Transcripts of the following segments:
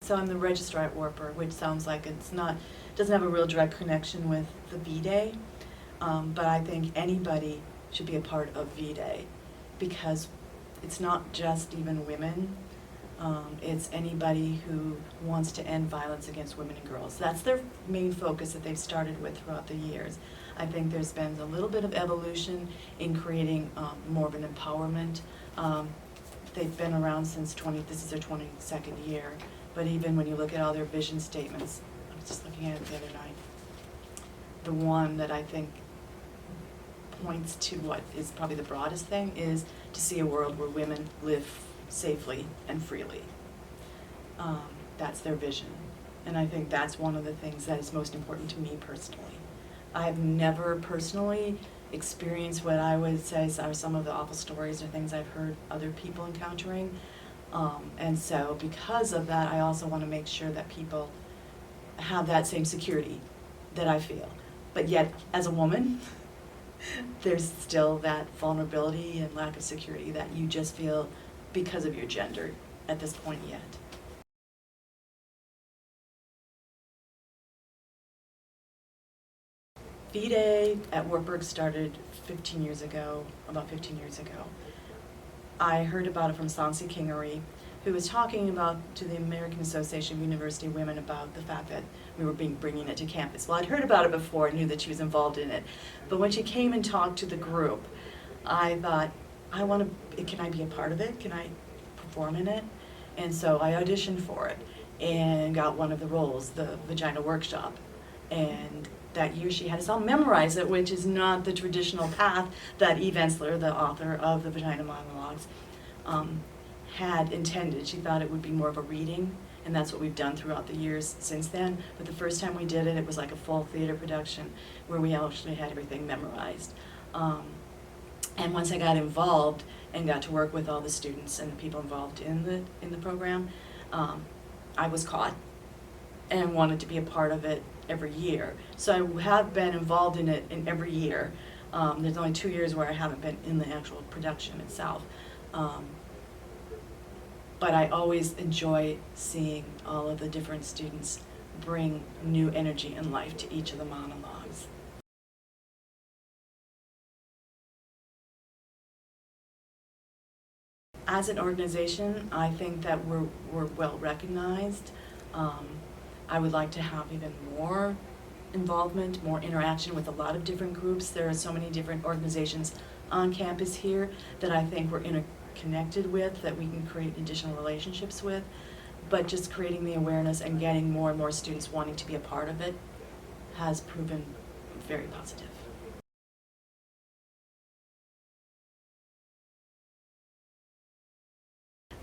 So I'm the registrar at Wartburg, which sounds like doesn't have a real direct connection with the V-Day, but I think anybody should be a part of V-Day because it's not just even women. It's anybody who wants to end violence against women and girls. That's their main focus that they've started with throughout the years. I think there's been a little bit of evolution in creating more of an empowerment. They've been around since this is their 22nd year, but even when you look at all their vision statements, I was just looking at it the other night, the one that I think points to what is probably the broadest thing is to see a world where women live safely and freely. That's their vision. And I think that's one of the things that is most important to me personally. I've never personally experienced what I would say are some of the awful stories or things I've heard other people encountering. And so because of that, I also want to make sure that people have that same security that I feel. But yet, as a woman, there's still that vulnerability and lack of security that you just feel because of your gender at this point yet. V-Day at Wartburg started about 15 years ago. I heard about it from Sansi Kingery, who was talking about to the American Association of University Women about the fact that we were bringing it to campus. Well, I'd heard about it before and knew that she was involved in it. But when she came and talked to the group, I thought, can I be a part of it? Can I perform in it? And so I auditioned for it and got one of the roles, the Vagina Workshop. And that year she had us all memorize it, which is not the traditional path that Eve Ensler, the author of the Vagina Monologues, had intended. She thought it would be more of a reading, and that's what we've done throughout the years since then. But the first time we did it, it was like a full theater production where we actually had everything memorized. And once I got involved and got to work with all the students and the people involved in the program, I was caught and wanted to be a part of it every year. So I have been involved in it in every year. There's only 2 years where I haven't been in the actual production itself. But I always enjoy seeing all of the different students bring new energy and life to each of the monologues. As an organization, I think that we're well recognized. I would like to have even more involvement, more interaction with a lot of different groups. There are so many different organizations on campus here that I think we're interconnected with, that we can create additional relationships with. But just creating the awareness and getting more and more students wanting to be a part of it has proven very positive.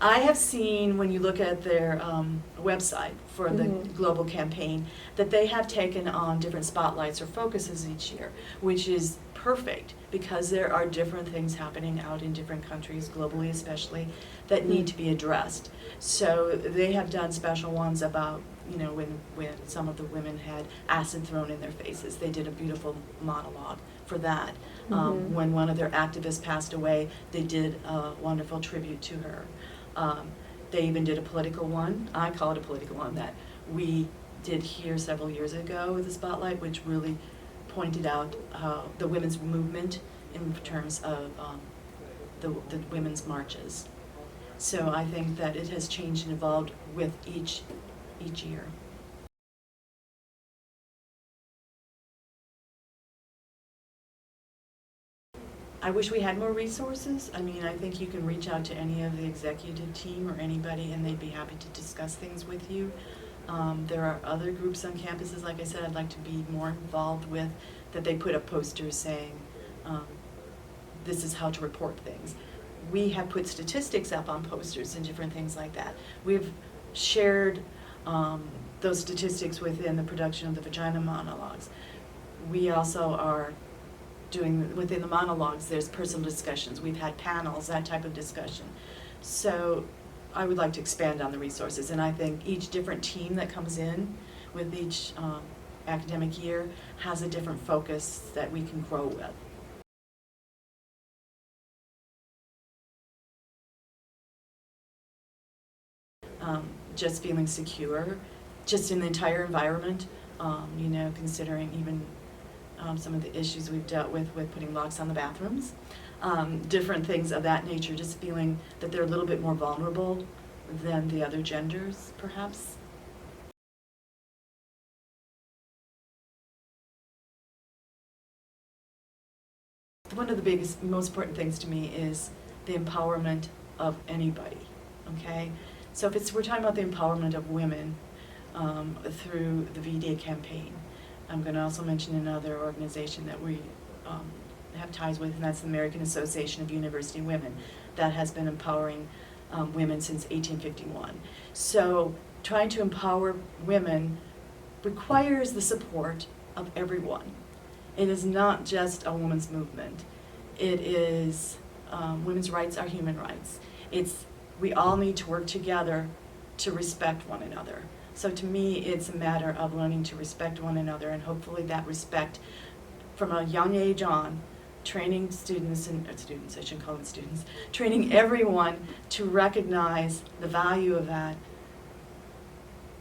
I have seen, when you look at their website for the global campaign, that they have taken on different spotlights or focuses each year, which is perfect because there are different things happening out in different countries, globally especially, that need to be addressed. So they have done special ones about, when some of the women had acid thrown in their faces. They did a beautiful monologue for that. When one of their activists passed away, they did a wonderful tribute to her. They even did a political one, I call it a political one, that we did here several years ago with the Spotlight, which really pointed out the women's movement in terms of the women's marches. So I think that it has changed and evolved with each year. I wish we had more resources. I mean, I think you can reach out to any of the executive team or anybody and they'd be happy to discuss things with you. There are other groups on campuses, like I said, I'd like to be more involved with, that they put up posters saying, this is how to report things. We have put statistics up on posters and different things like that. We've shared those statistics within the production of the Vagina Monologues. We also are doing, within the monologues, there's personal discussions. We've had panels, that type of discussion. So I would like to expand on the resources, and I think each different team that comes in with each academic year has a different focus that we can grow with. just feeling secure, just in the entire environment, you know, considering even some of the issues we've dealt with putting locks on the bathrooms, different things of that nature, just feeling that they're a little bit more vulnerable than the other genders, perhaps. One of the biggest, most important things to me is the empowerment of anybody, okay? So if we're talking about the empowerment of women through the V-Day campaign, I'm going to also mention another organization that we have ties with, and that's the American Association of University Women, that has been empowering women since 1851. So trying to empower women requires the support of everyone. It is not just a women's movement. It is, women's rights are human rights. We all need to work together to respect one another. So to me, it's a matter of learning to respect one another, and hopefully that respect from a young age on, training students, I shouldn't call them students, training everyone to recognize the value of that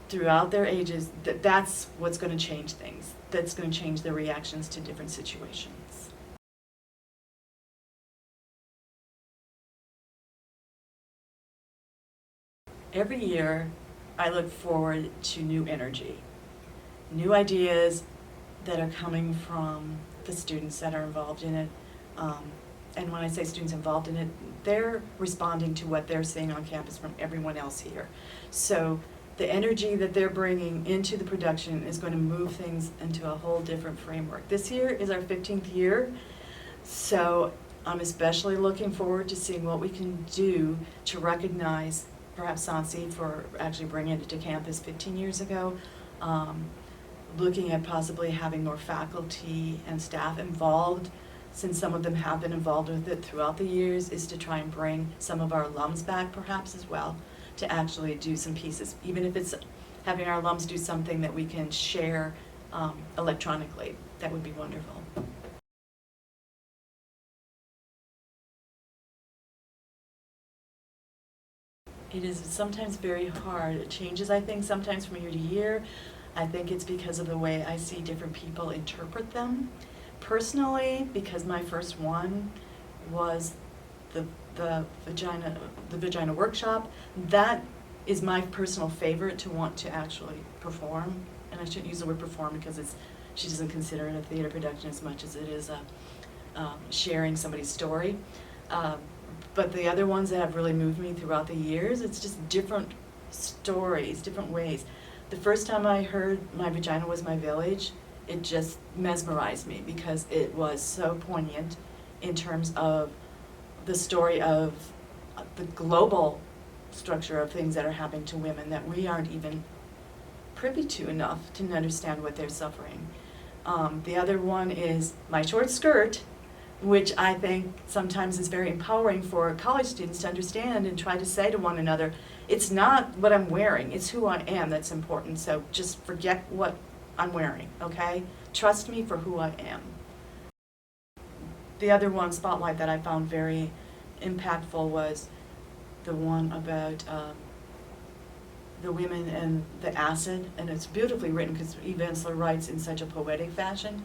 throughout their ages, that's what's going to change things. That's going to change their reactions to different situations. Every year, I look forward to new energy, new ideas that are coming from the students that are involved in it. And when I say students involved in it, they're responding to what they're seeing on campus from everyone else here. So the energy that they're bringing into the production is going to move things into a whole different framework. This year is our 15th year, so I'm especially looking forward to seeing what we can do to recognize perhaps Sansi for actually bringing it to campus 15 years ago, looking at possibly having more faculty and staff involved, since some of them have been involved with it throughout the years, is to try and bring some of our alums back perhaps as well, to actually do some pieces, even if it's having our alums do something that we can share electronically. That would be wonderful. It is sometimes very hard. It changes, I think, sometimes from year to year. I think it's because of the way I see different people interpret them. Personally, because my first one was the vagina workshop, that is my personal favorite to want to actually perform. And I shouldn't use the word perform because she doesn't consider it a theater production as much as it is sharing somebody's story. But the other ones that have really moved me throughout the years, it's just different stories, different ways. The first time I heard My Vagina Was My Village, it just mesmerized me because it was so poignant in terms of the story of the global structure of things that are happening to women that we aren't even privy to enough to understand what they're suffering. The other one is My Short Skirt, which I think sometimes is very empowering for college students to understand and try to say to one another, it's not what I'm wearing, it's who I am that's important, so just forget what I'm wearing, okay? Trust me for who I am. The other one, Spotlight, that I found very impactful was the one about the women and the acid, and it's beautifully written because Eve Ensler writes in such a poetic fashion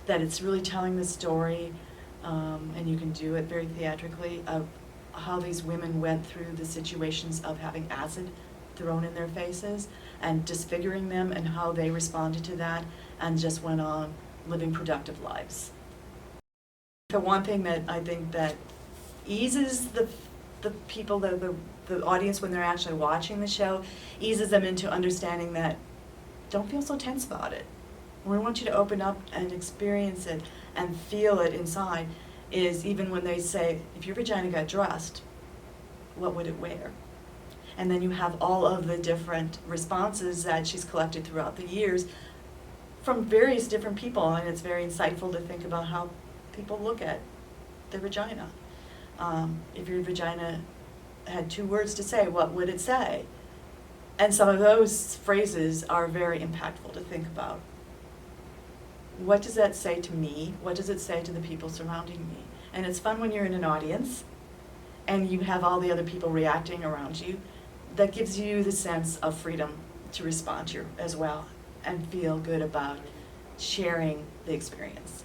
that it's really telling the story, and you can do it very theatrically, of how these women went through the situations of having acid thrown in their faces and disfiguring them, and how they responded to that and just went on living productive lives. The one thing that I think that eases the people, the audience when they're actually watching the show, eases them into understanding that don't feel so tense about it. We want you to open up and experience it and feel it inside, is even when they say, if your vagina got dressed, what would it wear? And then you have all of the different responses that she's collected throughout the years from various different people, and it's very insightful to think about how people look at their vagina. If your vagina had 2 words to say, what would it say? And some of those phrases are very impactful to think about. What does that say to me? What does it say to the people surrounding me? And it's fun when you're in an audience and you have all the other people reacting around you. that gives you the sense of freedom to respond to as well and feel good about sharing the experience.